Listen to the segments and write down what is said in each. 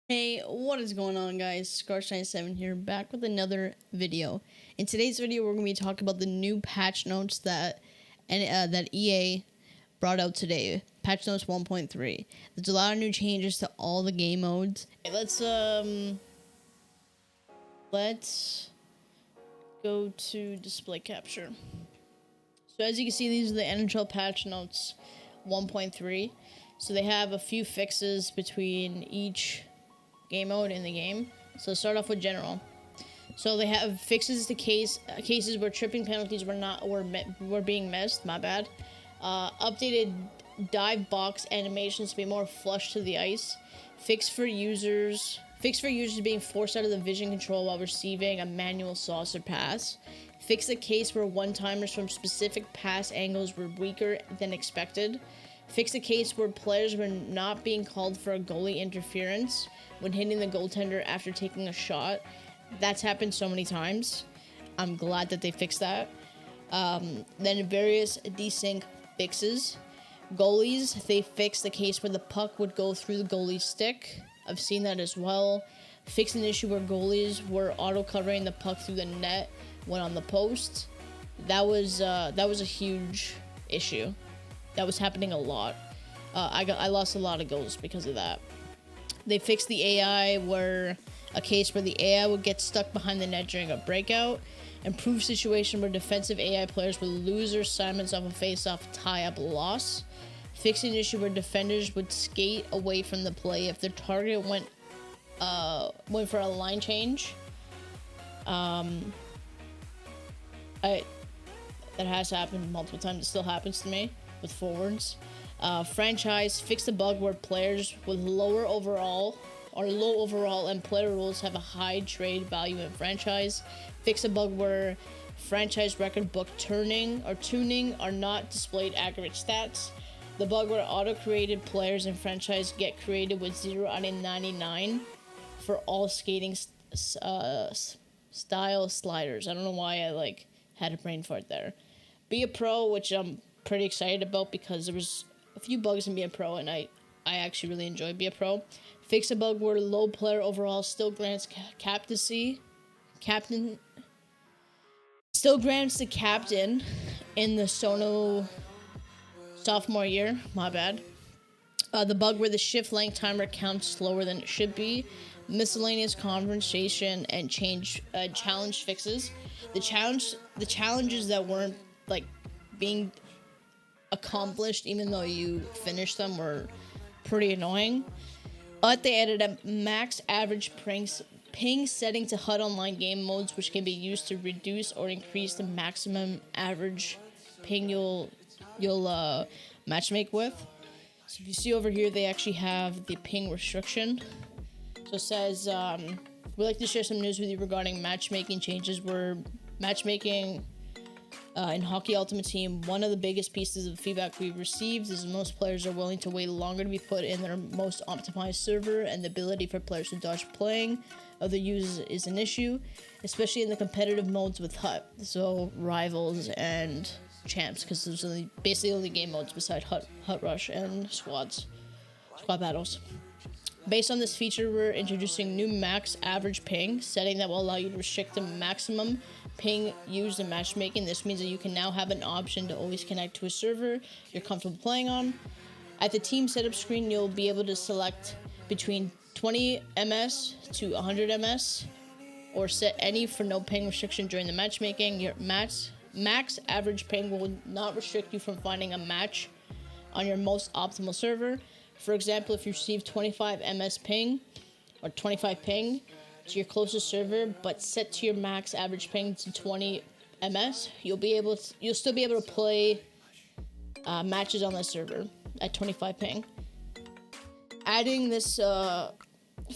Hey, what is going on, guys? Scar97 here, back with another video. In today's video, we're going to be talking about the new patch notes that EA brought out today. Patch notes 1.3. There's a lot of new changes to all the game modes. Okay, let's go to display capture. So as you can see, these are the NHL patch notes 1.3. So they have a few fixes between each game mode in the game. So let's start off with general. So they have fixes to cases where tripping penalties were being missed. My bad. Updated dive box animations to be more flush to the ice. Fix for users being forced out of the vision control while receiving a manual saucer pass. Fix the case where one-timers from specific pass angles were weaker than expected. Fix the case where players were not being called for a goalie interference when hitting the goaltender after taking a shot. That's happened so many times. I'm glad that they fixed that. Then various desync fixes. Goalies, they fixed the case where the puck would go through the goalie's stick. I've seen that as well. Fixed an issue where goalies were auto-covering the puck through the net when on the post. That was a huge issue. That was happening a lot. I lost a lot of goals because of that. They fixed the AI where a case where the AI would get stuck behind the net during a breakout. Improved situation where defensive AI players would lose their assignments off a face-off tie-up loss. Fixing an issue where defenders would skate away from the play if their target went for a line change. That has happened multiple times. It still happens to me with forwards. Franchise fixed the bug where players with low overall and player rules have a high trade value in franchise. Fix a bug where franchise record book tuning are not displayed accurate stats. The bug where auto-created players in franchise get created with 0 out of 99 for all skating style sliders. I don't know why I had a brain fart there. Be a pro, which I'm pretty excited about because there was a few bugs in Be a Pro, and I actually really enjoyed Be a Pro. Fix a bug where low player overall still grants the captain in the Sono sophomore year. My bad. The bug where the shift length timer counts slower than it should be. Miscellaneous conversation and challenge fixes. The challenges that weren't being accomplished even though you finished them were pretty annoying. But they added a max average ping setting to HUD online game modes, which can be used to reduce or increase the maximum average ping you'll matchmake with. So if you see over here, they actually have the ping restriction. So it says, we'd like to share some news with you regarding matchmaking changes. We're matchmaking in Hockey Ultimate Team. One of the biggest pieces of feedback we've received is most players are willing to wait longer to be put in their most optimized server, and the ability for players to dodge playing other users is an issue, especially in the competitive modes with HUT, so rivals and champs, because there's basically only game modes beside HUT Rush and squad battles. Based on this feature, we're introducing new max average ping setting that will allow you to restrict the maximum ping used in matchmaking. This means that you can now have an option to always connect to a server you're comfortable playing on. At the team setup screen, you'll be able to select between 20 ms to 100 ms or set any for no ping restriction during the matchmaking. Your max average ping will not restrict you from finding a match on your most optimal server. For example, if you receive 25 ms ping or 25 ping to your closest server, but set to your max average ping to 20 ms, you'll still be able to play matches on that server at 25 ping. Adding this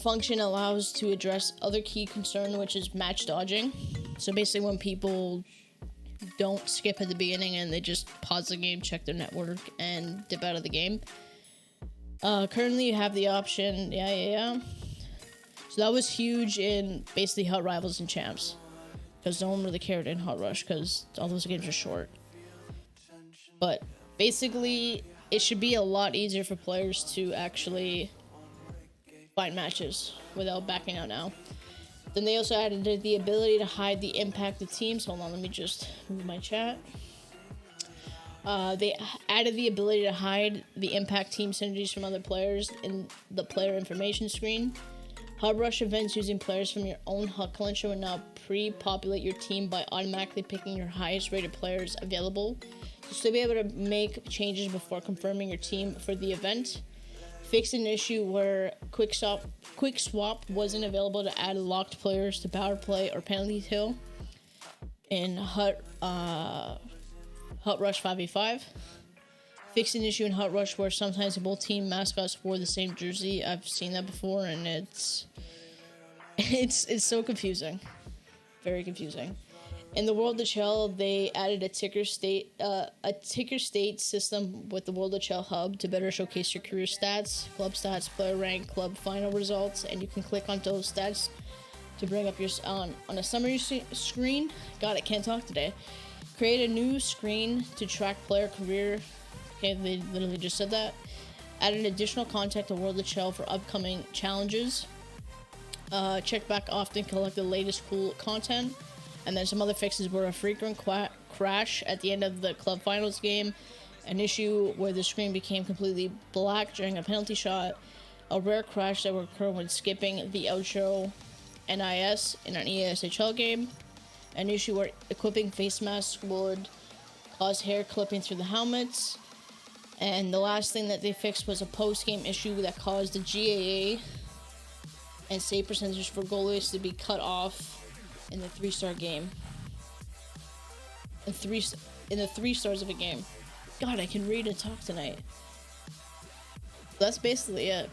function allows to address other key concern, which is match dodging. So basically, when people don't skip at the beginning and they just pause the game, check their network, and dip out of the game. Currently, you have the option, So that was huge in basically HUT Rivals and Champs, because no one really cared in HUT Rush because all those games are short. But basically, it should be a lot easier for players to actually find matches without backing out now. Then they also added the ability to hide the impact of teams. Hold on, let me just move my chat. They added the ability to hide the impact team synergies from other players in the player information screen. Hub Rush events using players from your own HUD collection will now pre-populate your team by automatically picking your highest rated players available. So still be able to make changes before confirming your team for the event. Fixed an issue where quick swap wasn't available to add locked players to power play or penalty kill in Hut Rush 5v5. Fixed an issue in Hut Rush where sometimes both team mascots wore the same jersey. I've seen that before, and it's so confusing, very confusing. In the World of Chell, they added a ticker state system with the World of Chell hub to better showcase your career stats, club stats, player rank, club final results, and you can click on those stats to bring up your on a summary screen. God, I can't talk today. Create a new screen to track player career. Okay, they literally just said that. Added additional content to World of Chell for upcoming challenges. Check back often, collect the latest cool content. And then some other fixes were a frequent crash at the end of the club finals game, an issue where the screen became completely black during a penalty shot, a rare crash that would occur when skipping the outro NIS in an ESHL game, an issue where equipping face masks would cause hair clipping through the helmets, and the last thing that they fixed was a post-game issue that caused the GAA and save percentage for goalies to be cut off in the 3-star game. In the 3 stars of a game. God, I can read and talk tonight. That's basically it.